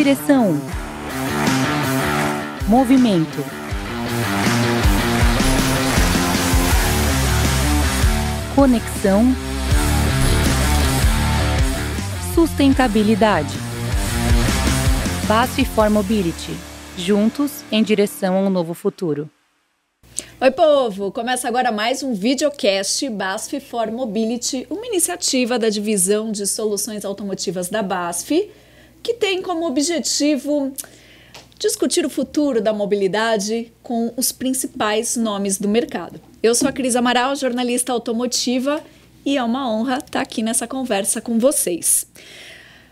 Direção. Movimento. Conexão. Sustentabilidade. BASF for Mobility. Juntos em direção a um novo futuro. Oi, povo! Começa agora mais um videocast BASF for Mobility, uma iniciativa da divisão de soluções automotivas da BASF, que tem como objetivo discutir o futuro da mobilidade com os principais nomes do mercado. Eu sou a Cris Amaral, jornalista automotiva, e é uma honra estar aqui nessa conversa com vocês.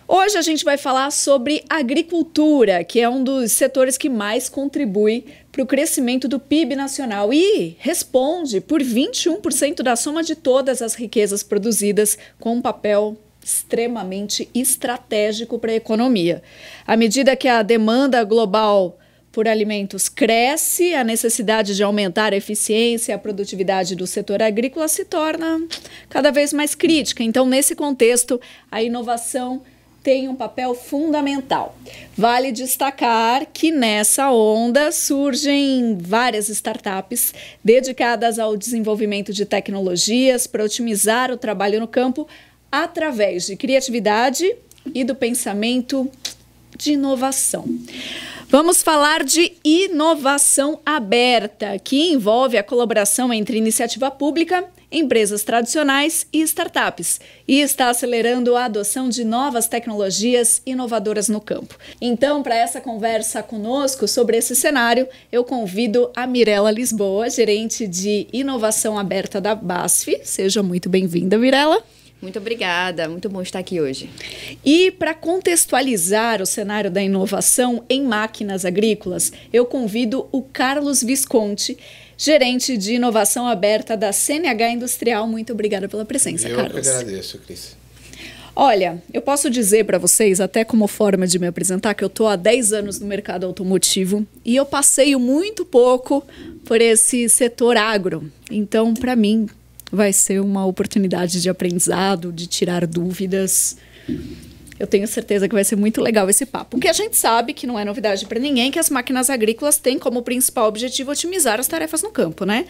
Hoje a gente vai falar sobre agricultura, que é um dos setores que mais contribui para o crescimento do PIB nacional e responde por 21% da soma de todas as riquezas produzidas, com um papel extremamente estratégico para a economia. À medida que a demanda global por alimentos cresce, a necessidade de aumentar a eficiência e a produtividade do setor agrícola se torna cada vez mais crítica. Então, nesse contexto, a inovação tem um papel fundamental. Vale destacar que nessa onda surgem várias startups dedicadas ao desenvolvimento de tecnologias para otimizar o trabalho no campo através de criatividade e do pensamento de inovação. Vamos falar de inovação aberta, que envolve a colaboração entre iniciativa pública, empresas tradicionais e startups, e está acelerando a adoção de novas tecnologias inovadoras no campo. Então, para essa conversa conosco sobre esse cenário, eu convido a Mirela Lisboa, gerente de inovação aberta da BASF. Seja muito bem-vinda, Mirela. Muito obrigada, muito bom estar aqui hoje. E para contextualizar o cenário da inovação em máquinas agrícolas, eu convido o Carlos Visconti, gerente de inovação aberta da CNH Industrial. Muito obrigada pela presença, Carlos. Eu que agradeço, Cris. Olha, eu posso dizer para vocês, até como forma de me apresentar, que eu estou há 10 anos no mercado automotivo e eu passeio muito pouco por esse setor agro. Então, para mim, vai ser uma oportunidade de aprendizado, de tirar dúvidas. Eu tenho certeza que vai ser muito legal esse papo. Porque a gente sabe que não é novidade para ninguém que as máquinas agrícolas têm como principal objetivo otimizar as tarefas no campo, né?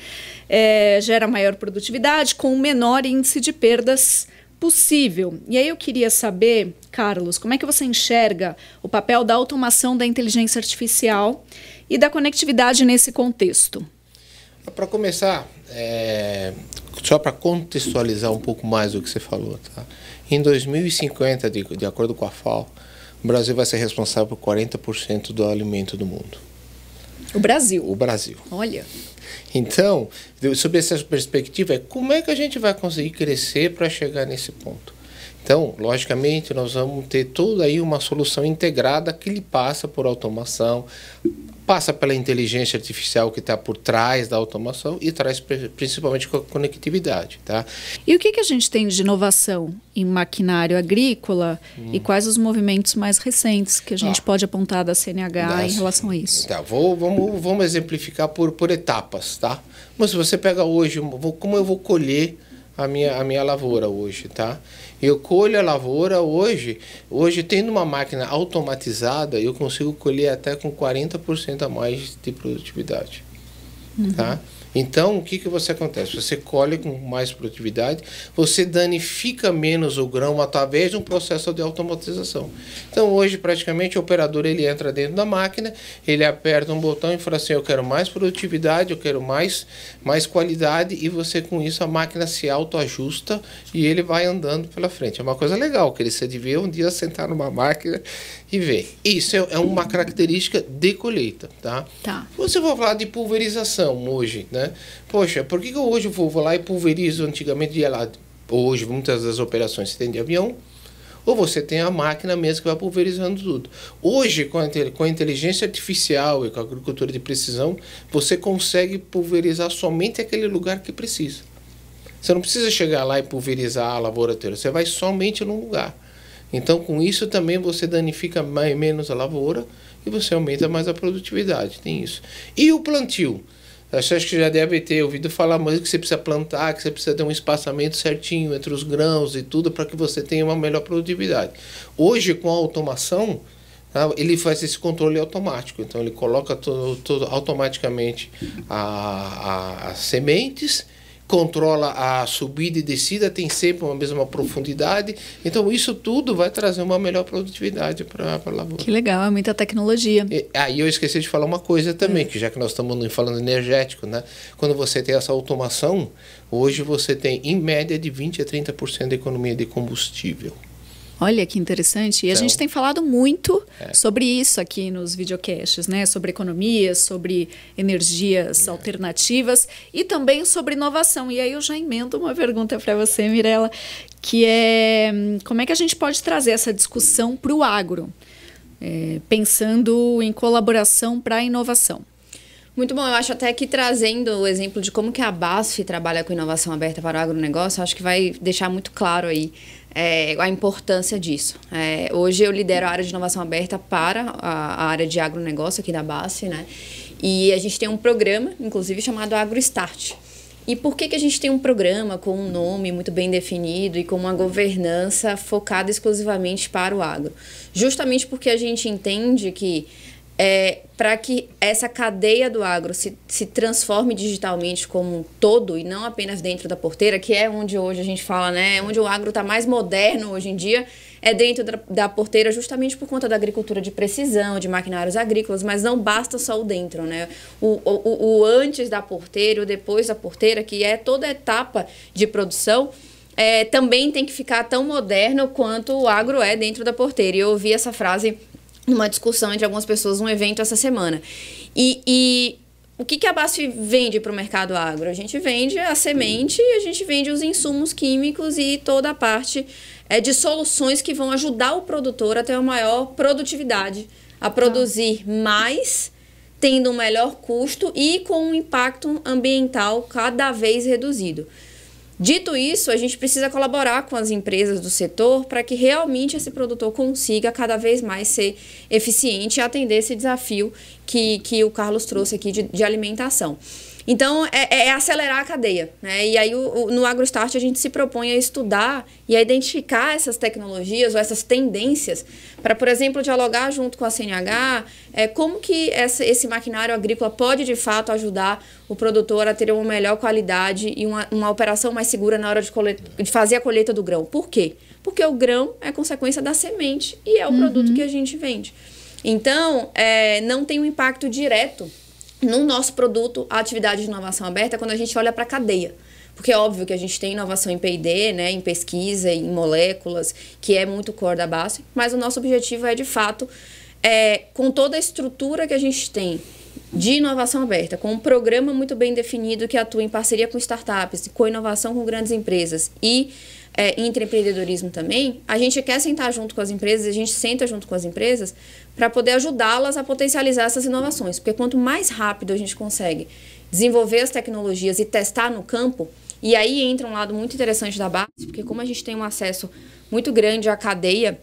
Gera maior produtividade com o menor índice de perdas possível. E aí eu queria saber, Carlos, como é que você enxerga o papel da automação da inteligência artificial e da conectividade nesse contexto? Para começar, só para contextualizar um pouco mais o que você falou, tá? Em 2050, de acordo com a FAO, o Brasil vai ser responsável por 40% do alimento do mundo. O Brasil? O Brasil. Olha. Então, sob essa perspectiva, como é que a gente vai conseguir crescer para chegar nesse ponto? Então, logicamente, nós vamos ter toda aí uma solução integrada que lhe passa por automação, passa pela inteligência artificial que está por trás da automação e traz principalmente com a conectividade, tá? E o que a gente tem de inovação em maquinário agrícola e quais os movimentos mais recentes que a gente pode apontar da CNH em relação a isso? Tá, vamos exemplificar por etapas, tá? Mas se você pega hoje, como eu vou colher a minha lavoura hoje, tá? Eu colho a lavoura hoje tendo uma máquina automatizada, eu consigo colher até com 40% a mais de produtividade, tá? Então, o que você acontece? Você colhe com mais produtividade, você danifica menos o grão através de um processo de automatização. Então, hoje, praticamente, o operador ele entra dentro da máquina, ele aperta um botão e fala assim, eu quero mais produtividade, eu quero mais qualidade, e você, com isso, a máquina se autoajusta e ele vai andando pela frente. É uma coisa legal, que você devia um dia sentar numa máquina e ver. Isso é uma característica de colheita, tá? Você vai falar de pulverização hoje, né? Poxa, por que hoje eu vou lá e pulverizo? Antigamente ia lá, hoje muitas das operações você tem de avião, ou você tem a máquina mesmo que vai pulverizando tudo. Hoje, com a inteligência artificial e com a agricultura de precisão, você consegue pulverizar somente aquele lugar que precisa. Você não precisa chegar lá e pulverizar a lavoura inteira, você vai somente num lugar. Então, com isso também você danifica menos a lavoura e você aumenta mais a produtividade, tem isso. E o plantio? Você acha que já deve ter ouvido falar mais que você precisa plantar, que você precisa ter um espaçamento certinho entre os grãos e tudo para que você tenha uma melhor produtividade. Hoje, com a automação, ele faz esse controle automático. Então, ele coloca automaticamente as sementes, controla a subida e descida, tem sempre uma mesma profundidade. Então, isso tudo vai trazer uma melhor produtividade para a lavoura. Que legal, é muita tecnologia. E eu esqueci de falar uma coisa também, que já que nós estamos falando energético, né? Quando você tem essa automação, hoje você tem, em média, de 20% a 30% de economia de combustível. Olha que interessante. E a gente tem falado muito sobre isso aqui nos videocasts, né? Sobre economia, sobre energias alternativas e também sobre inovação. E aí eu já emendo uma pergunta para você, Mirela, que é como é que a gente pode trazer essa discussão para o agro, pensando em colaboração para a inovação? Muito bom, eu acho até que trazendo o exemplo de como que a BASF trabalha com inovação aberta para o agronegócio, acho que vai deixar muito claro aí a importância disso. Hoje eu lidero a área de inovação aberta para a área de agronegócio aqui da BASF, né? E a gente tem um programa, inclusive, chamado AgroStart. E por que a gente tem um programa com um nome muito bem definido e com uma governança focada exclusivamente para o agro? Justamente porque a gente entende que para que essa cadeia do agro se transforme digitalmente como um todo e não apenas dentro da porteira, que é onde hoje a gente fala, né? Onde o agro está mais moderno hoje em dia, é dentro da porteira justamente por conta da agricultura de precisão, de maquinários agrícolas, mas não basta só o dentro, né? O antes da porteira, o depois da porteira, que é toda a etapa de produção, também tem que ficar tão moderno quanto o agro é dentro da porteira. E eu ouvi essa frase numa discussão entre algumas pessoas num evento essa semana. E o que a BASF vende para o mercado agro? A gente vende a semente, a gente vende os insumos químicos e toda a parte de soluções que vão ajudar o produtor a ter uma maior produtividade, a produzir mais, tendo um melhor custo e com um impacto ambiental cada vez reduzido. Dito isso, a gente precisa colaborar com as empresas do setor para que realmente esse produtor consiga cada vez mais ser eficiente e atender esse desafio que o Carlos trouxe aqui de alimentação. Então, é acelerar a cadeia, né? E aí, no AgroStart, a gente se propõe a estudar e a identificar essas tecnologias ou essas tendências para, por exemplo, dialogar junto com a CNH como que esse maquinário agrícola pode, de fato, ajudar o produtor a ter uma melhor qualidade e uma operação mais segura na hora de fazer a colheita do grão. Por quê? Porque o grão é consequência da semente e é o produto que a gente vende. Então, não tem um impacto direto no nosso produto, a atividade de inovação aberta, quando a gente olha para a cadeia. Porque é óbvio que a gente tem inovação em P&D, né, em pesquisa, em moléculas, que é muito core da BASF, mas o nosso objetivo é, de fato, com toda a estrutura que a gente tem de inovação aberta, com um programa muito bem definido que atua em parceria com startups, com inovação com grandes empresas e intraempreendedorismo também, a gente quer sentar junto com as empresas, a gente senta junto com as empresas para poder ajudá-las a potencializar essas inovações. Porque quanto mais rápido a gente consegue desenvolver as tecnologias e testar no campo, e aí entra um lado muito interessante da BASF, porque como a gente tem um acesso muito grande à cadeia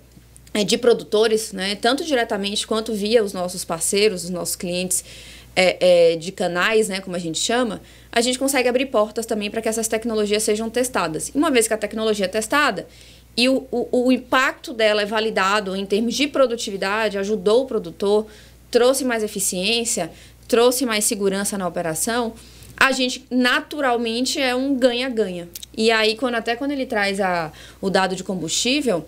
de produtores, né, tanto diretamente quanto via os nossos parceiros, os nossos clientes de canais, né, como a gente chama, a gente consegue abrir portas também para que essas tecnologias sejam testadas. E uma vez que a tecnologia é testada e o impacto dela é validado em termos de produtividade, ajudou o produtor, trouxe mais eficiência, trouxe mais segurança na operação, a gente naturalmente é um ganha-ganha. E aí, quando ele traz o dado de combustível,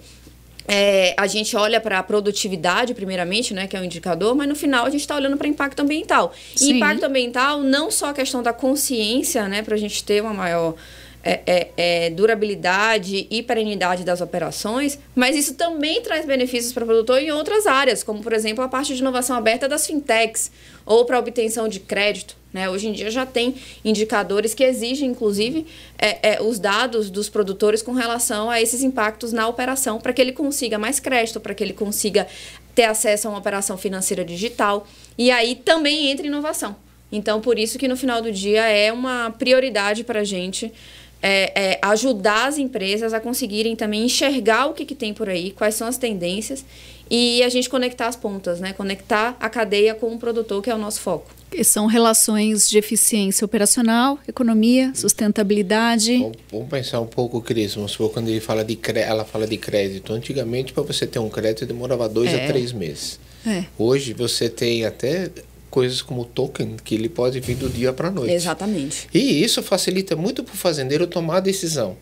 a gente olha para a produtividade, primeiramente, né, que é um indicador, mas no final a gente está olhando para impacto ambiental. Sim. E impacto ambiental, não só a questão da consciência, né, para a gente ter uma maior durabilidade e perenidade das operações, mas isso também traz benefícios para o produtor em outras áreas, como, por exemplo, a parte de inovação aberta das fintechs, ou para a obtenção de crédito. Né? Hoje em dia já tem indicadores que exigem, inclusive, os dados dos produtores com relação a esses impactos na operação, para que ele consiga mais crédito, para que ele consiga ter acesso a uma operação financeira digital. E aí também entra inovação. Então, por isso que no final do dia é uma prioridade para a gente ajudar as empresas a conseguirem também enxergar o que tem por aí, quais são as tendências, e a gente conectar as pontas, né? Conectar a cadeia com o produtor, que é o nosso foco. E são relações de eficiência operacional, economia, sustentabilidade. Vamos pensar um pouco, Cris. Vamos supor, quando ela fala de crédito. Antigamente, para você ter um crédito, demorava 2 a 3 meses. Hoje você tem até coisas como token, que ele pode vir do dia para a noite. Exatamente. E isso facilita muito para o fazendeiro tomar a decisão.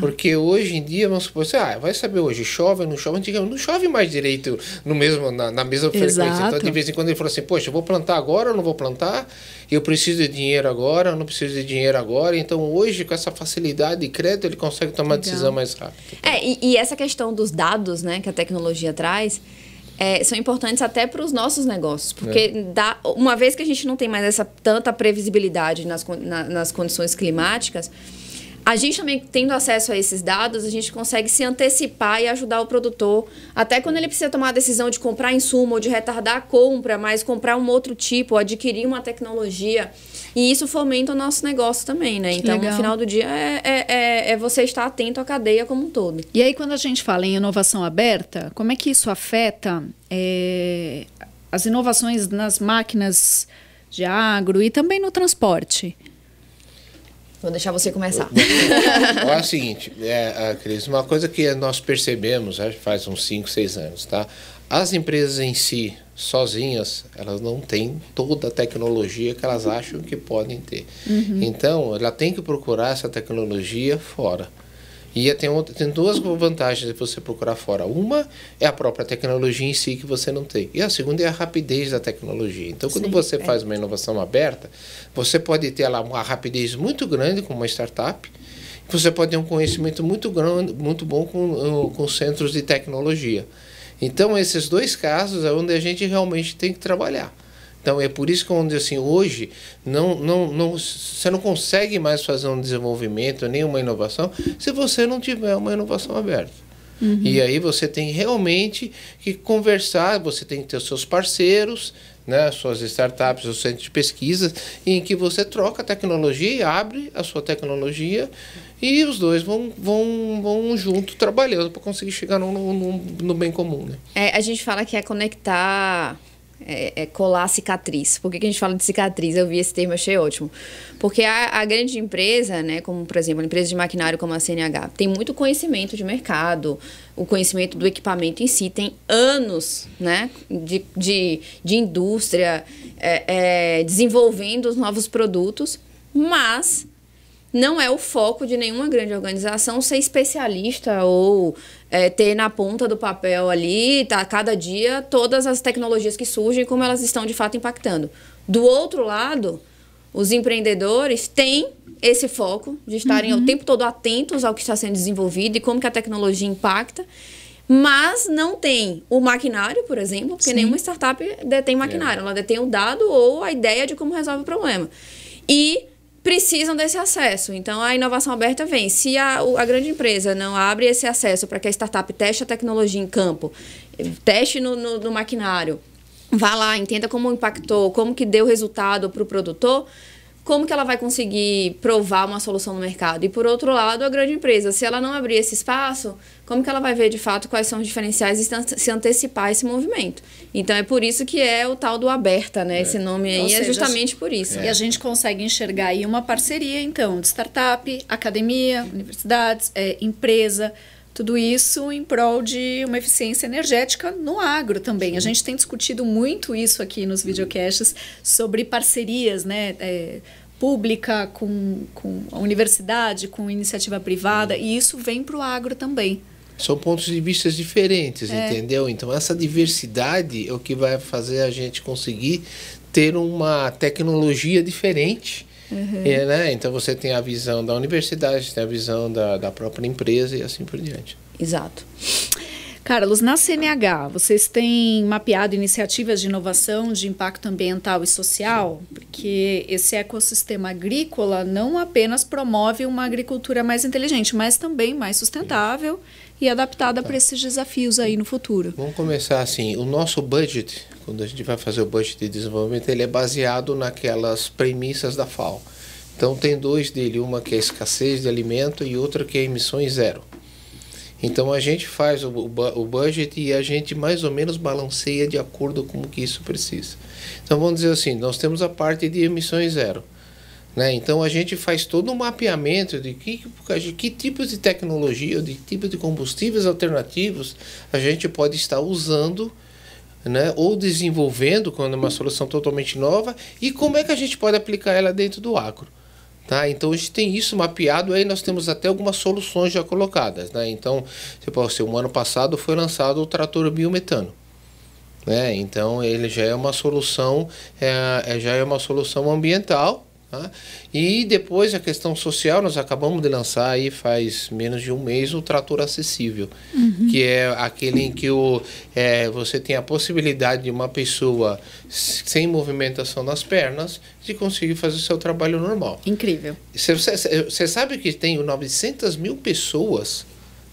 Porque hoje em dia, vamos supor, vai saber hoje, chove ou não chove? Antigamente não chove mais direito na mesma frequência. Então, de vez em quando ele fala assim, poxa, eu vou plantar agora ou não vou plantar? Eu preciso de dinheiro agora, eu não preciso de dinheiro agora. Então, hoje, com essa facilidade de crédito, ele consegue tomar a decisão mais rápido. E essa questão dos dados, né, que a tecnologia traz, são importantes até para os nossos negócios. Porque uma vez que a gente não tem mais tanta previsibilidade nas condições climáticas, a gente também, tendo acesso a esses dados, a gente consegue se antecipar e ajudar o produtor, até quando ele precisa tomar a decisão de comprar insumo ou de retardar a compra, mas comprar um outro tipo, ou adquirir uma tecnologia. E isso fomenta o nosso negócio também, né? Então, no final do dia, é você estar atento à cadeia como um todo. E aí, quando a gente fala em inovação aberta, como é que isso afeta as inovações nas máquinas de agro e também no transporte? Vou deixar você começar. É o seguinte, Cris, uma coisa que nós percebemos faz uns 5, 6 anos, tá? As empresas em si, sozinhas, elas não têm toda a tecnologia que elas acham que podem ter. Então, ela tem que procurar essa tecnologia fora. E tem duas vantagens de você procurar fora. Uma é a própria tecnologia em si que você não tem. E a segunda é a rapidez da tecnologia. Então, quando você faz uma inovação aberta, você pode ter lá uma rapidez muito grande com uma startup. Você pode ter um conhecimento muito grande, muito bom com centros de tecnologia. Então, esses dois casos é onde a gente realmente tem que trabalhar. Então, é por isso que assim, hoje você não consegue mais fazer um desenvolvimento, nem uma inovação, se você não tiver uma inovação aberta. E aí você tem realmente que conversar, você tem que ter os seus parceiros, né, suas startups, os centros de pesquisa, em que você troca a tecnologia e abre a sua tecnologia e os dois vão junto trabalhando para conseguir chegar no bem comum. Né? A gente fala que é conectar... colar cicatriz. Por que a gente fala de cicatriz? Eu vi esse termo, achei ótimo. Porque a grande empresa, né, como por exemplo a empresa de maquinário como a CNH, tem muito conhecimento de mercado, o conhecimento do equipamento em si, tem anos, né, de indústria desenvolvendo os novos produtos, mas não é o foco de nenhuma grande organização ser especialista ou ter na ponta do papel ali, cada dia, todas as tecnologias que surgem, como elas estão de fato impactando. Do outro lado, os empreendedores têm esse foco de estarem o tempo todo atentos ao que está sendo desenvolvido e como que a tecnologia impacta, mas não tem o maquinário, por exemplo, porque nenhuma startup detém maquinário, ela detém o dado ou a ideia de como resolve o problema. E precisam desse acesso. Então, a inovação aberta vem. Se a grande empresa não abre esse acesso para que a startup teste a tecnologia em campo, teste no maquinário, vá lá, entenda como impactou, como que deu resultado para o produtor, como que ela vai conseguir provar uma solução no mercado? E, por outro lado, a grande empresa, se ela não abrir esse espaço, como que ela vai ver, de fato, quais são os diferenciais e se antecipar a esse movimento? Então, é por isso que é o tal do aberta, né? Esse nome aí é justamente por isso. E a gente consegue enxergar aí uma parceria, então, de startup, academia, universidades, empresa, tudo isso em prol de uma eficiência energética no agro também. A gente tem discutido muito isso aqui nos videocasts sobre parcerias, né? Pública com a universidade, com iniciativa privada, e isso vem para o agro também. São pontos de vista diferentes, entendeu? Então, essa diversidade é o que vai fazer a gente conseguir ter uma tecnologia diferente. Né? Então, você tem a visão da universidade, tem a visão da própria empresa e assim por diante. Exato. Carlos, na CNH, vocês têm mapeado iniciativas de inovação de impacto ambiental e social? Porque esse ecossistema agrícola não apenas promove uma agricultura mais inteligente, mas também mais sustentável e adaptada para esses desafios aí no futuro. Vamos começar assim. O nosso budget, quando a gente vai fazer o budget de desenvolvimento, ele é baseado naquelas premissas da FAO. Então, tem dois dele, uma que é a escassez de alimento e outra que é emissões zero. Então, a gente faz o budget e a gente mais ou menos balanceia de acordo com o que isso precisa. Então, vamos dizer assim, nós temos a parte de emissões zero. Né? Então, a gente faz todo um mapeamento de que tipos de tecnologia, de tipos de combustíveis alternativos a gente pode estar usando, né? Ou desenvolvendo quando é uma solução totalmente nova, e como é que a gente pode aplicar ela dentro do agro. Tá? Então a gente tem isso mapeado, aí nós temos até algumas soluções já colocadas. Né? Então, o ano passado foi lançado o trator biometano. Né? Então ele já é uma solução, já é uma solução ambiental. Tá? E depois a questão social, nós acabamos de lançar aí faz menos de um mês o trator acessível, que é aquele em que você tem a possibilidade de uma pessoa sem movimentação nas pernas de conseguir fazer o seu trabalho normal. Incrível. Você sabe que tem 900 mil pessoas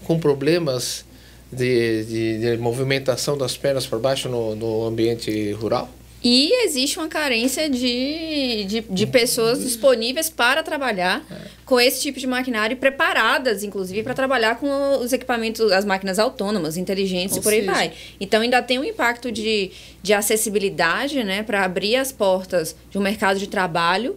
com problemas de movimentação das pernas para baixo no ambiente rural? E existe uma carência de pessoas disponíveis para trabalhar com esse tipo de maquinário e preparadas, inclusive, para trabalhar com os equipamentos, as máquinas autônomas, inteligentes e por aí vai. Então, ainda tem um impacto de acessibilidade, né, para abrir as portas de um mercado de trabalho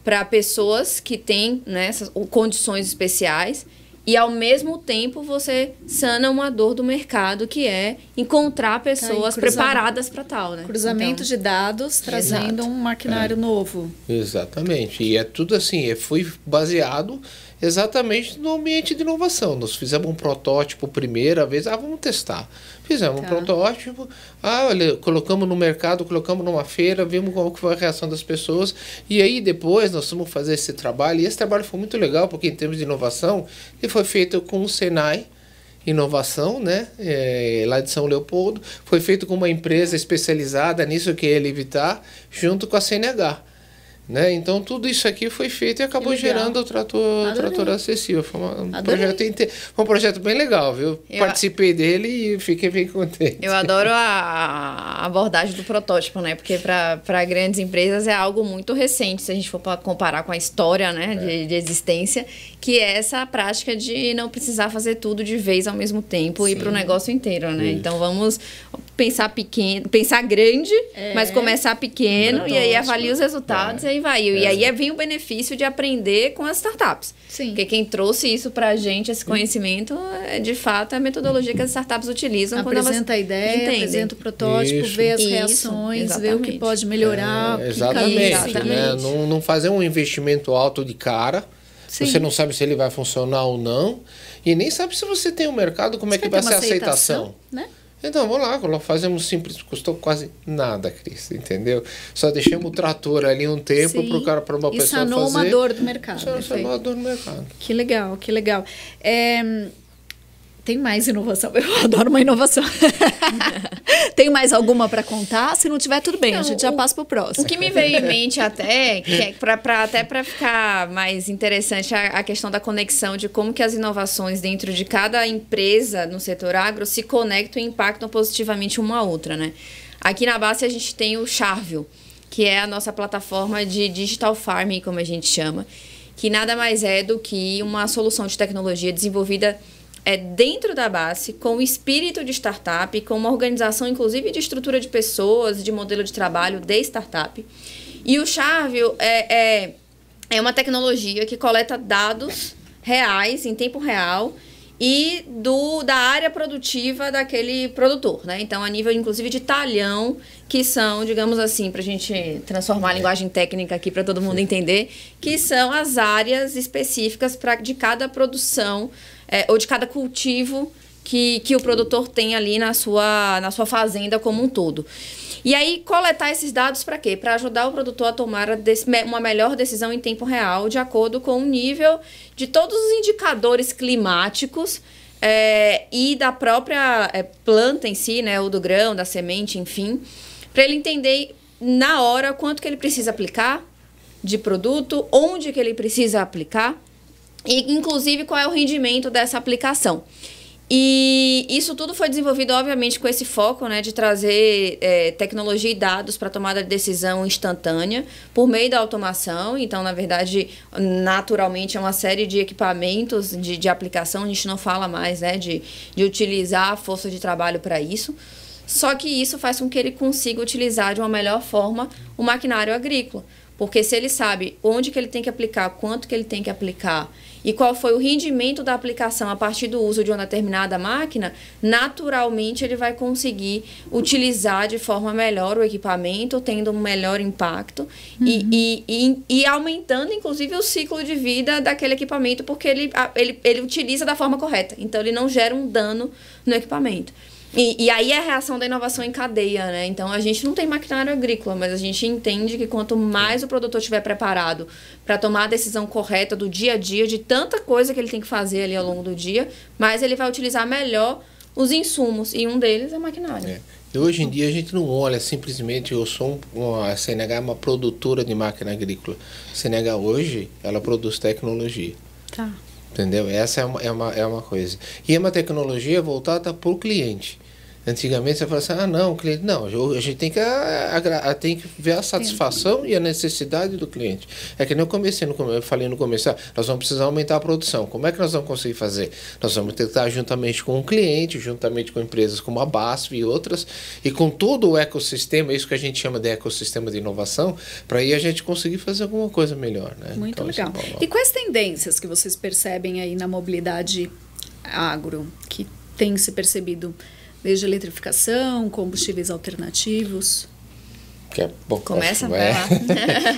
para pessoas que têm, né, essas condições especiais. E, ao mesmo tempo, você sana uma dor do mercado, que é encontrar pessoas preparadas para tal, né? Cruzamento de dados, trazendo um maquinário novo. Exatamente. E é tudo assim, foi baseado exatamente no ambiente de inovação. Nós fizemos um protótipo primeira vez, vamos testar. Fizemos um protótipo, olha, colocamos no mercado, colocamos numa feira, vimos qual foi a reação das pessoas, e aí depois nós fomos fazer esse trabalho, e esse trabalho foi muito legal, porque em termos de inovação, ele foi feito com o Senai Inovação, né, lá de São Leopoldo, foi feito com uma empresa especializada nisso, que é a Levitar, junto com a CNH. Né? Então, tudo isso aqui foi feito e acabou gerando o trator acessível. Foi um projeto bem legal, viu? Participei dele e fiquei bem contente. Eu adoro a abordagem do protótipo, né? Porque para grandes empresas é algo muito recente, se a gente for comparar com a história, né, de existência, que é essa prática de não precisar fazer tudo de vez ao mesmo tempo e para o negócio inteiro, né? Isso. Então, vamos pensar pequeno, pensar grande, mas começar pequeno e aí avalia os resultados e aí vai. E aí vem o benefício de aprender com as startups. Sim. Porque quem trouxe isso pra gente, esse conhecimento, de fato, é a metodologia que as startups utilizam quando elas apresenta a ideia, apresenta o protótipo, vê as reações, vê o que pode melhorar. Exatamente. Né? Não fazer um investimento alto de cara. Sim. Você não sabe se ele vai funcionar ou não. E nem sabe se você tem um mercado, como é que vai ser a aceitação. Né? Então, vamos lá, fazemos simples, custou quase nada, Cris, entendeu? Só deixamos o trator ali um tempo para uma pessoa fazer. E sanou uma dor do mercado. Sanou a dor do mercado. Que legal, que legal. Tem mais inovação? Eu adoro uma inovação. Tem mais alguma para contar? Se não tiver, tudo bem, a gente já passa para o próximo. O que me veio em mente até, que é para ficar mais interessante, a questão da conexão de como que as inovações dentro de cada empresa no setor agro se conectam e impactam positivamente uma a outra, né? Aqui na base a gente tem o Charvio, que é a nossa plataforma de digital farming, como a gente chama, que nada mais é do que uma solução de tecnologia desenvolvida dentro da base, com o espírito de startup, com uma organização, inclusive, de estrutura de pessoas, de modelo de trabalho de startup. E o Charvio é uma tecnologia que coleta dados reais, em tempo real, e da área produtiva daquele produtor, né? Então, a nível, inclusive, de talhão, que são, digamos assim, para a gente transformar a linguagem técnica aqui para todo mundo entender, que são as áreas específicas de cada produção ou de cada cultivo que o produtor tem ali na sua fazenda como um todo. E aí, coletar esses dados para quê? Para ajudar o produtor a tomar uma melhor decisão em tempo real, de acordo com o nível de todos os indicadores climáticos e da própria planta em si, né, ou do grão, da semente, enfim, para ele entender na hora quanto que ele precisa aplicar de produto, onde que ele precisa aplicar e, inclusive, qual é o rendimento dessa aplicação. E isso tudo foi desenvolvido, obviamente, com esse foco, né, de trazer tecnologia e dados para tomada de decisão instantânea por meio da automação. Então, na verdade, naturalmente, é uma série de equipamentos de aplicação. A gente não fala mais, né, de utilizar a força de trabalho para isso. Só que isso faz com que ele consiga utilizar de uma melhor forma o maquinário agrícola. Porque se ele sabe onde que ele tem que aplicar, quanto que ele tem que aplicar e qual foi o rendimento da aplicação a partir do uso de uma determinada máquina, naturalmente ele vai conseguir utilizar de forma melhor o equipamento, tendo um melhor impacto e aumentando, inclusive, o ciclo de vida daquele equipamento, porque ele utiliza da forma correta. Então, ele não gera um dano no equipamento. E aí é a reação da inovação em cadeia, né? Então, a gente não tem maquinário agrícola, mas a gente entende que quanto mais o produtor estiver preparado para tomar a decisão correta do dia a dia, de tanta coisa que ele tem que fazer ali ao longo do dia, mais ele vai utilizar melhor os insumos. E um deles é o maquinário. E hoje em dia a gente não olha simplesmente, a CNH é uma produtora de máquina agrícola. A CNH hoje, ela produz tecnologia. Tá. Entendeu? Essa é uma coisa. E é uma tecnologia voltada para o cliente. Antigamente você fala assim, não, o cliente. Não, a gente tem que ver a satisfação e a necessidade do cliente. É que nem eu falei no começo, nós vamos precisar aumentar a produção. Como é que nós vamos conseguir fazer? Nós vamos tentar juntamente com o cliente, juntamente com empresas como a BASF e outras, e com todo o ecossistema, isso que a gente chama de ecossistema de inovação, para aí a gente conseguir fazer alguma coisa melhor. Né? Muito legal. E quais tendências que vocês percebem aí na mobilidade agro, que tem se percebido? Desde eletrificação, combustíveis alternativos. Bom, começa vai lá.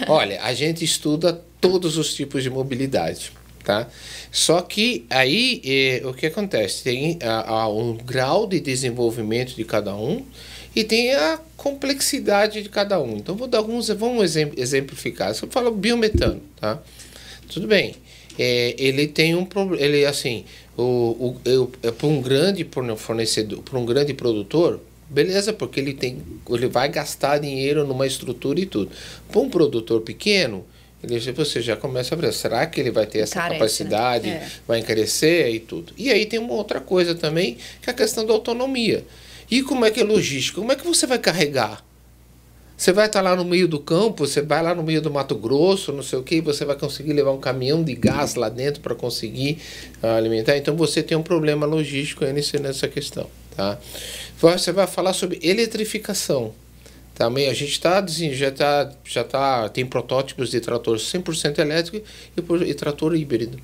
Olha, a gente estuda todos os tipos de mobilidade, tá? Só que aí o que acontece? Tem um grau de desenvolvimento de cada um e tem a complexidade de cada um. Então vamos exemplificar. Se eu falo biometano, tá? Tudo bem. Ele tem um problema, ele assim, para um grande fornecedor, para um grande produtor, beleza, porque ele vai gastar dinheiro numa estrutura e tudo. Para um produtor pequeno, você já começa a ver, será que ele vai ter essa capacidade, né? Vai encarecer e tudo. E aí tem uma outra coisa também, que é a questão da autonomia. E como é que é logística? Como é que você vai carregar? Você vai estar lá no meio do campo, você vai lá no meio do Mato Grosso, não sei o que, você vai conseguir levar um caminhão de gás lá dentro para conseguir alimentar. Então você tem um problema logístico aí nessa questão. Tá? Você vai falar sobre eletrificação. Também a gente tem protótipos de trator 100% elétrico e trator híbrido.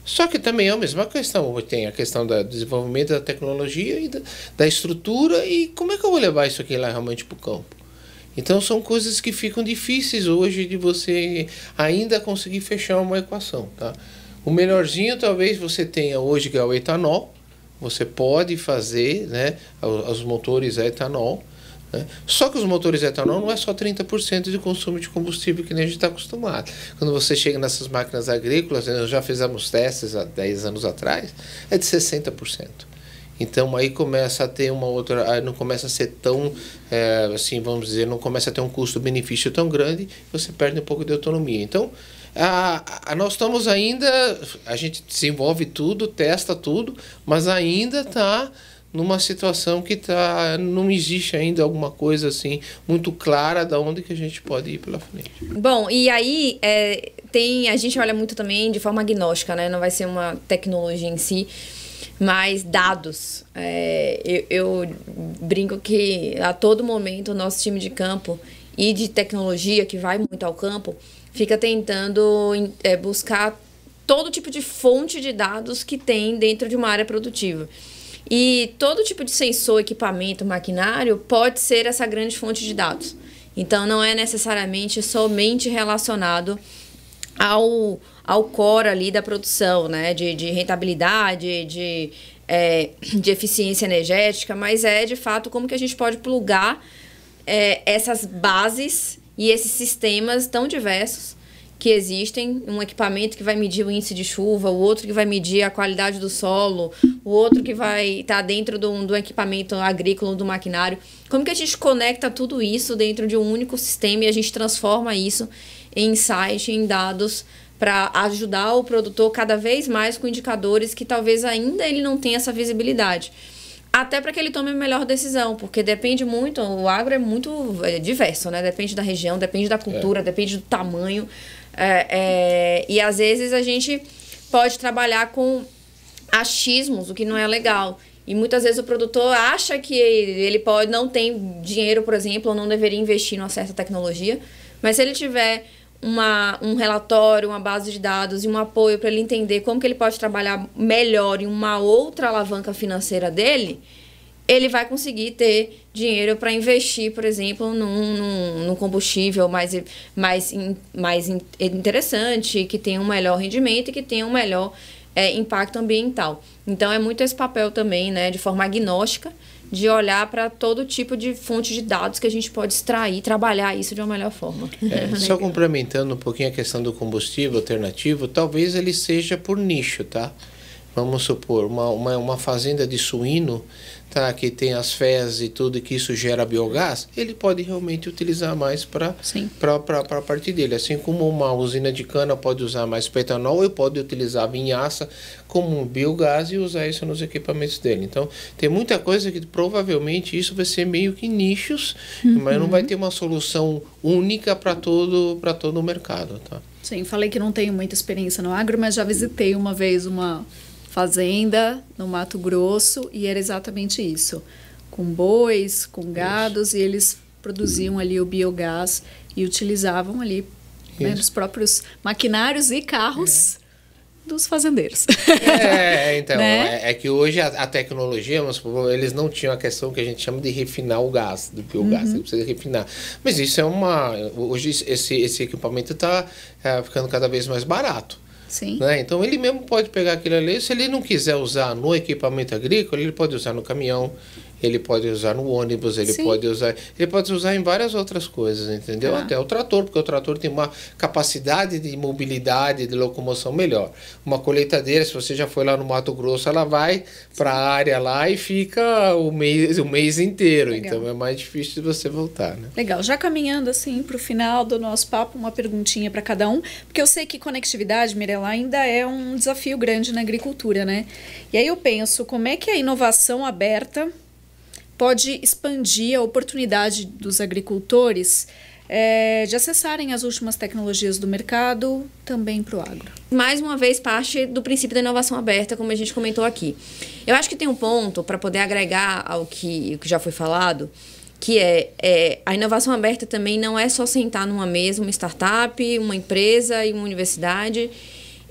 Só que também é a mesma questão. Tem a questão do desenvolvimento da tecnologia e da estrutura, e como é que eu vou levar isso aqui lá realmente para o campo? Então são coisas que ficam difíceis hoje de você ainda conseguir fechar uma equação. Tá? O melhorzinho talvez você tenha hoje, que é o etanol. Você pode fazer, né, os motores a etanol. Né? Só que os motores a etanol não é só 30% de consumo de combustível que nem a gente está acostumado. Quando você chega nessas máquinas agrícolas, nós já fizemos testes há 10 anos atrás, é de 60%. Então aí começa a ter uma outra, não começa a ser tão, assim, vamos dizer, não começa a ter um custo-benefício tão grande, você perde um pouco de autonomia. Então, nós estamos ainda, a gente desenvolve tudo, testa tudo, mas ainda está numa situação que não existe ainda alguma coisa assim muito clara de onde que a gente pode ir pela frente. Bom, e aí a gente olha muito também de forma agnóstica, né? Não vai ser uma tecnologia em si, mas dados. Eu brinco que a todo momento o nosso time de campo e de tecnologia, que vai muito ao campo, fica tentando buscar todo tipo de fonte de dados que tem dentro de uma área produtiva. E todo tipo de sensor, equipamento, maquinário pode ser essa grande fonte de dados. Então, não é necessariamente somente relacionado ao core ali da produção, né? De rentabilidade, de eficiência energética, mas de fato como que a gente pode plugar essas bases e esses sistemas tão diversos que existem, um equipamento que vai medir o índice de chuva, o outro que vai medir a qualidade do solo, o outro que vai estar dentro do equipamento agrícola, do maquinário. Como que a gente conecta tudo isso dentro de um único sistema e a gente transforma isso em insight, em dados, para ajudar o produtor cada vez mais com indicadores que talvez ainda ele não tenha essa visibilidade. Até para que ele tome a melhor decisão, porque depende muito, o agro é muito diverso, né? Depende da região, depende da cultura, depende do tamanho. E às vezes a gente pode trabalhar com achismos, o que não é legal. E muitas vezes o produtor acha que ele não tem dinheiro, por exemplo, ou não deveria investir numa certa tecnologia, mas se ele tiver um relatório, uma base de dados e um apoio para ele entender como que ele pode trabalhar melhor em uma outra alavanca financeira dele, ele vai conseguir ter dinheiro para investir, por exemplo, num combustível mais interessante, que tenha um melhor rendimento e que tenha um melhor impacto ambiental. Então, é muito esse papel também, né, de forma agnóstica, de olhar para todo tipo de fonte de dados que a gente pode extrair e trabalhar isso de uma melhor forma. Só complementando um pouquinho a questão do combustível alternativo, talvez ele seja por nicho, tá? Vamos supor, uma fazenda de suíno, tá, que tem as fezes e tudo, e que isso gera biogás, ele pode realmente utilizar mais para a parte dele. Assim como uma usina de cana pode usar mais para etanol, ele pode utilizar a vinhaça como um biogás e usar isso nos equipamentos dele. Então, tem muita coisa que provavelmente isso vai ser meio que nichos, mas não vai ter uma solução única para todo o mercado, tá? Sim, falei que não tenho muita experiência no agro, mas já visitei uma vez uma fazenda no Mato Grosso e era exatamente isso, com bois, com gados, e eles produziam ali o biogás e utilizavam ali, né, dos próprios maquinários e carros dos fazendeiros. Então, né? É que hoje a tecnologia, eles não tinham a questão que a gente chama de refinar o gás, do biogás, ele precisa refinar. Mas isso hoje esse equipamento está ficando cada vez mais barato. Sim. Né? Então, ele mesmo pode pegar aquilo ali, se ele não quiser usar no equipamento agrícola, ele pode usar no caminhão, ele pode usar no ônibus, ele pode usar em várias outras coisas, entendeu? Até o trator, porque o trator tem uma capacidade de mobilidade, de locomoção melhor. Uma colheitadeira, se você já foi lá no Mato Grosso, ela vai para a área lá e fica o mês inteiro. Legal. Então é mais difícil de você voltar, né? Legal. Já caminhando assim para o final do nosso papo, uma perguntinha para cada um, porque eu sei que conectividade, Mirela, ainda é um desafio grande na agricultura, né? E aí eu penso, como é que a inovação aberta pode expandir a oportunidade dos agricultores de acessarem as últimas tecnologias do mercado também para o agro? Mais uma vez, parte do princípio da inovação aberta, como a gente comentou aqui. Eu acho que tem um ponto para poder agregar ao que já foi falado, que a inovação aberta também não é só sentar numa mesa, uma startup, uma empresa e uma universidade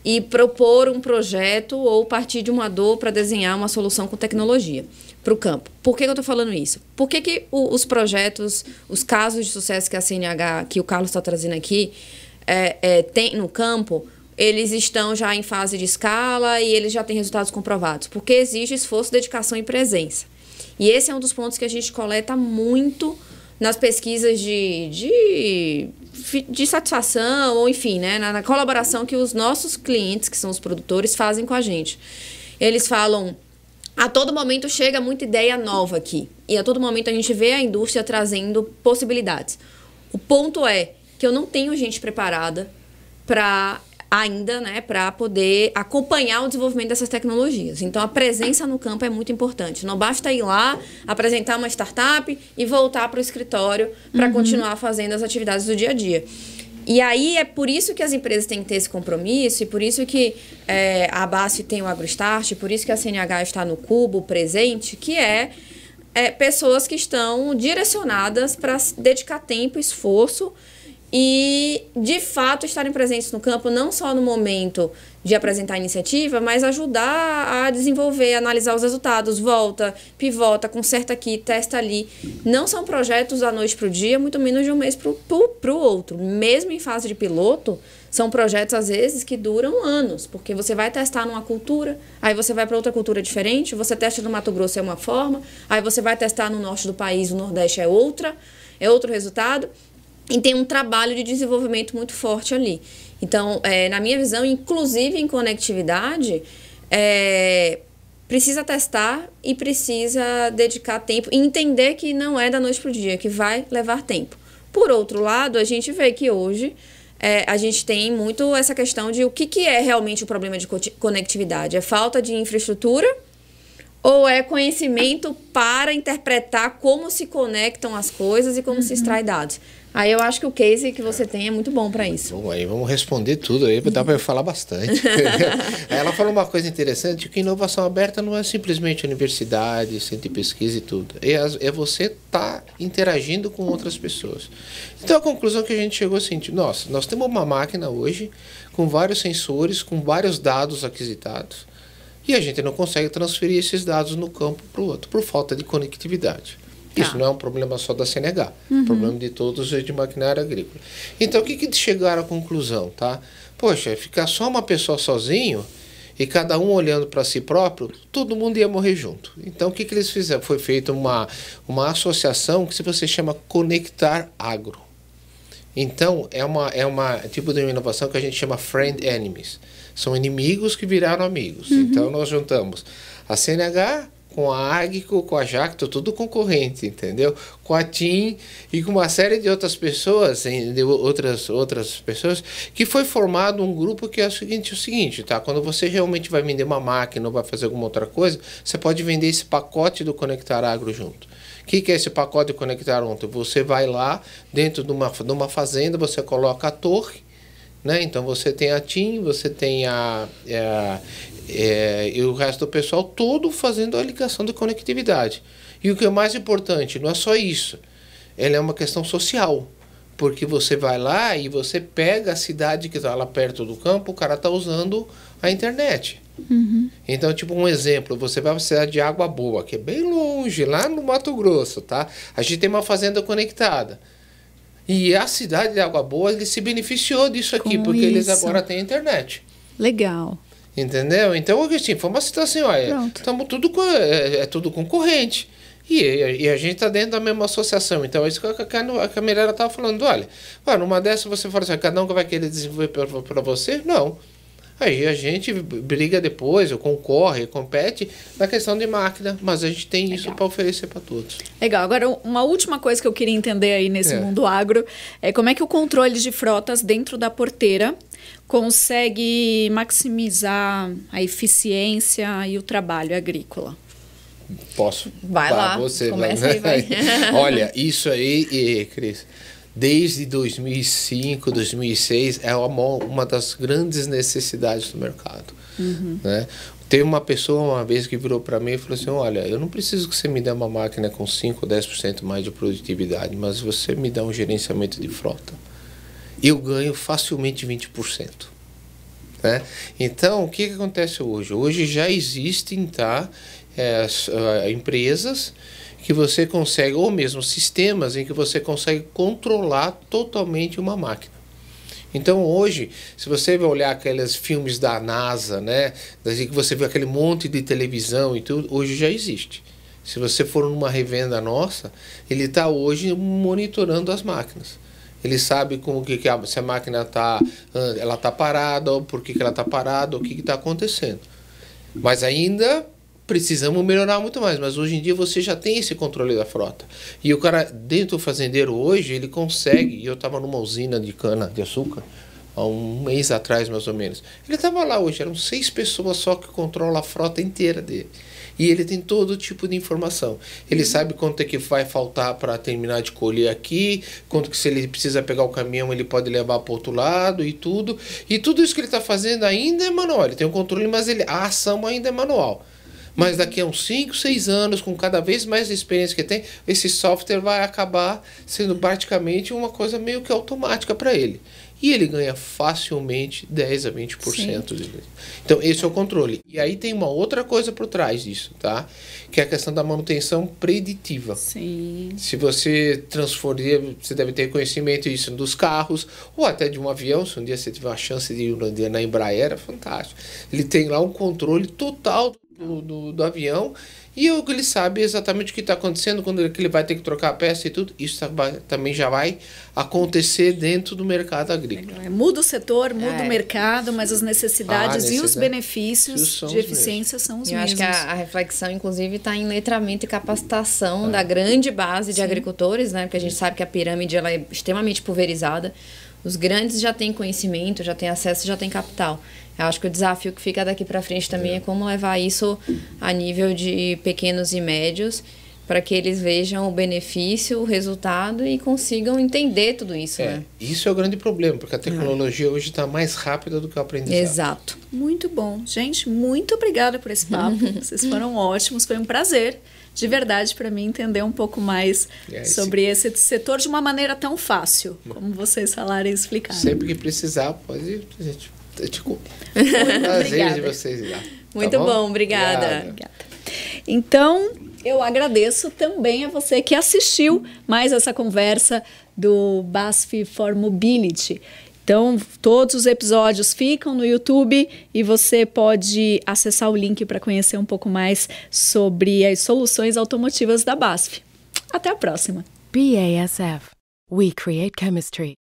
e propor um projeto ou partir de uma dor para desenhar uma solução com tecnologia para o campo. Por que eu estou falando isso? Por que os projetos, os casos de sucesso que a CNH, que o Carlos está trazendo aqui, tem no campo, eles estão já em fase de escala e eles já têm resultados comprovados? Porque exige esforço, dedicação e presença. E esse é um dos pontos que a gente coleta muito nas pesquisas de satisfação, ou enfim, né, na colaboração que os nossos clientes, que são os produtores, fazem com a gente. Eles falam, a todo momento chega muita ideia nova aqui, e a todo momento a gente vê a indústria trazendo possibilidades. O ponto é que eu não tenho gente preparada ainda, né, para poder acompanhar o desenvolvimento dessas tecnologias. Então, a presença no campo é muito importante. Não basta ir lá, apresentar uma startup e voltar para o escritório para continuar fazendo as atividades do dia a dia. E aí, é por isso que as empresas têm que ter esse compromisso, e por isso que a BASF tem o AgroStart, por isso que a CNH está no Cubo presente, que pessoas que estão direcionadas para dedicar tempo, esforço e, de fato, estarem presentes no campo, não só no momento de apresentar a iniciativa, mas ajudar a desenvolver, analisar os resultados, volta, pivota, conserta aqui, testa ali. Não são projetos da noite para o dia, muito menos de um mês para o outro. Mesmo em fase de piloto, são projetos, às vezes, que duram anos, porque você vai testar numa cultura, aí você vai para outra cultura diferente, você testa no Mato Grosso é uma forma, aí você vai testar no norte do país, no Nordeste é outro resultado. E tem um trabalho de desenvolvimento muito forte ali. Então, na minha visão, inclusive em conectividade, precisa testar e precisa dedicar tempo e entender que não é da noite para o dia, que vai levar tempo. Por outro lado, a gente vê que hoje a gente tem muito essa questão de o que é realmente o problema de conectividade. É falta de infraestrutura ou é conhecimento para interpretar como se conectam as coisas e como se extrai dados? Aí eu acho que o case que você tem é muito bom para isso. Bom, aí vamos responder tudo aí, dá para eu falar bastante. Ela falou uma coisa interessante, que inovação aberta não é simplesmente universidade, centro de pesquisa e tudo. É você estar interagindo com outras pessoas. Então a conclusão que a gente chegou é a seguinte, nós temos uma máquina hoje com vários sensores, com vários dados aquisitados, e a gente não consegue transferir esses dados no campo para o outro, por falta de conectividade. Isso não é um problema só da CNH, é um problema de todos os de maquinária agrícola. Então, o que chegaram à conclusão, tá? Poxa, ficar só uma pessoa sozinho e cada um olhando para si próprio, todo mundo ia morrer junto. Então, o que eles fizeram? Foi feita uma associação que você chama Conectar Agro. Então, é uma tipo de inovação que a gente chama Friend Enemies. São inimigos que viraram amigos. Então, nós juntamos a CNH com a Agco, com a Jacto, tudo concorrente, entendeu? Com a TIM e com uma série de outras pessoas, outras pessoas, que foi formado um grupo que é o seguinte, tá? Quando você realmente vai vender uma máquina ou vai fazer alguma outra coisa, você pode vender esse pacote do Conectar Agro junto. O que é esse pacote de Conectar Agro? Você vai lá, dentro de uma fazenda, você coloca a torre, né? Então você tem a TIM, você tem e o resto do pessoal todo fazendo a ligação de conectividade. E o que é mais importante, não é só isso, ela é uma questão social, porque você vai lá e você pega a cidade que está lá perto do campo, o cara está usando a internet. Então, tipo um exemplo, você vai para a cidade de Água Boa, que é bem longe, lá no Mato Grosso, tá? A gente tem uma fazenda conectada. E a cidade de Água Boa, ele se beneficiou disso aqui, porque eles agora têm internet. Legal. Entendeu? Então, assim, foi uma situação, olha, estamos tudo tudo concorrente. E a gente está dentro da mesma associação. Então, é isso que a Mirella estava falando. Olha, numa dessas você fala assim, cada um que vai querer desenvolver para você? Não. Aí a gente briga depois, ou concorre, compete na questão de máquina, mas a gente tem isso para oferecer para todos. Legal. Agora, uma última coisa que eu queria entender aí nesse mundo agro é como é que o controle de frotas dentro da porteira consegue maximizar a eficiência e o trabalho agrícola. Posso? Vai lá, começa aí, vai. Olha, isso aí, Cris, desde 2005, 2006, é uma das grandes necessidades do mercado. Né? Teve uma pessoa uma vez que virou para mim e falou assim, olha, eu não preciso que você me dê uma máquina com 5 ou 10% mais de produtividade, mas você me dá um gerenciamento de frota. Eu ganho facilmente 20%. Né? Então, o que acontece hoje? Hoje já existem empresas que você consegue, ou mesmo sistemas em que você consegue controlar totalmente uma máquina. Então hoje, se você vai olhar aqueles filmes da NASA, né, que você vê aquele monte de televisão e tudo, hoje já existe. Se você for numa revenda nossa, ele está hoje monitorando as máquinas. Ele sabe se a máquina está parada, ou por que ela está parada, ou o que está acontecendo. Mas ainda precisamos melhorar muito mais, mas hoje em dia você já tem esse controle da frota. E o cara, dentro do fazendeiro hoje, ele consegue, e eu estava numa usina de cana-de-açúcar, há um mês atrás mais ou menos, ele estava lá hoje, eram 6 pessoas só que controlam a frota inteira dele. E ele tem todo tipo de informação. Ele sabe quanto é que vai faltar para terminar de colher aqui, quanto que se ele precisa pegar o caminhão, ele pode levar para o outro lado e tudo. E tudo isso que ele está fazendo ainda é manual. Ele tem um controle, mas a ação ainda é manual. Mas daqui a uns 5, 6 anos, com cada vez mais experiência que tem, esse software vai acabar sendo praticamente uma coisa meio que automática para ele. E ele ganha facilmente 10 a 20%. Então, esse é o controle. E aí tem uma outra coisa por trás disso, tá? Que é a questão da manutenção preditiva. Sim. Se você você deve ter conhecimento disso dos carros, ou até de um avião, se um dia você tiver uma chance de ir na Embraer, é fantástico. Ele tem lá um controle total do avião, e ele sabe exatamente o que está acontecendo, quando ele vai ter que trocar a peça e tudo. Isso também já vai acontecer dentro do mercado agrícola. Muda o setor, muda o mercado, mas as necessidades e os benefícios de eficiência são os mesmos. Eu acho que a reflexão, inclusive, está em letramento e capacitação da grande base de agricultores, né? Porque a gente sabe que a pirâmide ela é extremamente pulverizada. Os grandes já têm conhecimento, já têm acesso, já têm capital. Eu acho que o desafio que fica daqui para frente também é como levar isso a nível de pequenos e médios para que eles vejam o benefício, o resultado e consigam entender tudo isso, né? Isso é o grande problema, porque a tecnologia hoje está mais rápida do que o aprendizado. Exato. Muito bom. Gente, muito obrigada por esse papo. Vocês foram ótimos, foi um prazer, de verdade, para mim entender um pouco mais sobre esse setor de uma maneira tão fácil, como vocês falaram e explicaram. Sempre que precisar, pode ir, eu te conto. Prazer de vocês ir lá. Muito bom, obrigada. Então, eu agradeço também a você que assistiu mais essa conversa do BASF for Mobility. Então, todos os episódios ficam no YouTube e você pode acessar o link para conhecer um pouco mais sobre as soluções automotivas da BASF. Até a próxima! BASF. We create chemistry.